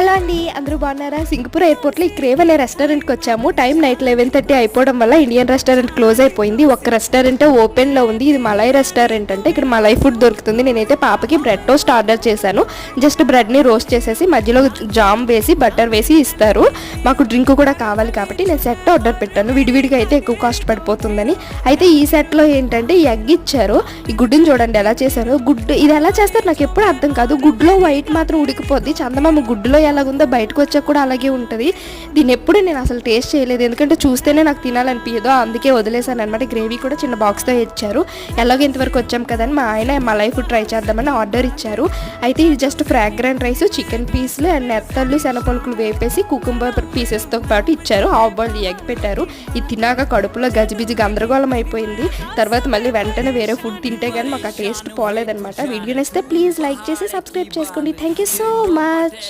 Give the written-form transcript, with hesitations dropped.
Hello అండి, అందరూ బాగున్నారా? సింగపూర్ ఎయిర్పోర్ట్లో ఈ క్రేవ్ అనే రెస్టారెంట్కి వచ్చాము. టైం నైట్ 11:30 అయిపోవడం వల్ల ఇండియన్ రెస్టారెంట్ క్లోజ్ అయిపోయింది. ఒక్క రెస్టారెంట్ ఓపెన్లో ఉంది. ఇది మలై రెస్టారెంట్ అంటే ఇక్కడ మలై ఫుడ్ దొరుకుతుంది. నేనైతే పాపకి బ్రెడ్ టోస్ట్ ఆర్డర్ చేశాను. జస్ట్ బ్రెడ్ని రోస్ట్ చేసేసి మధ్యలో జామ్ వేసి బటర్ వేసి ఇస్తారు. మాకు డ్రింక్ కూడా కావాలి కాబట్టి నేను సెట్ ఆర్డర్ పెట్టాను. విడివిడిగా అయితే ఎక్కువ కాస్ట్ పడిపోతుందని. అయితే ఈ సెట్లో ఏంటంటే ఎగ్ ఇచ్చారు. ఈ గుడ్డుని చూడండి ఎలా చేశారు. గుడ్డు ఇది ఎలా చేస్తారు నాకు ఎప్పుడు అర్థం కాదు. గుడ్లో వైట్ మాత్రం ఉడికిపోద్ది. చందమామ గుడ్డులో ఎలాగుందో బయటకు వచ్చాక కూడా అలాగే ఉంటుంది. దీన్ని ఎప్పుడు నేను అసలు టేస్ట్ చేయలేదు, ఎందుకంటే చూస్తేనే నాకు తినాలనిపించదు. అందుకే వదిలేసాను అనమాట. గ్రేవీ కూడా చిన్న బాక్స్తో ఇచ్చారు. ఎలాగో ఇంతవరకు వచ్చాం కదని మా ఆయన మలై ఫుడ్ ట్రై చేద్దామని ఆర్డర్ ఇచ్చారు. అయితే ఇది జస్ట్ ఫ్రాగ్రెంట్ రైస్, చికెన్ పీస్లు అండ్ నెత్తళ్ళు శనపలుకులు వేపేసి కుకుంబర్ పీసెస్తో పాటు ఇచ్చారు. హాఫ్ బాయిల్డ్ ఎగ్ పెట్టారు. ఇది తిన్నాక కడుపులో గజిబిజి గందరగోళం అయిపోయింది. తర్వాత మళ్ళీ వెంటనే వేరే ఫుడ్ తింటే కానీ మాకు ఆ టేస్ట్ పోలేదనమాట. వీడియో నచ్చితే ప్లీజ్ లైక్ చేసి సబ్స్క్రైబ్ చేసుకోండి. Thank you so much.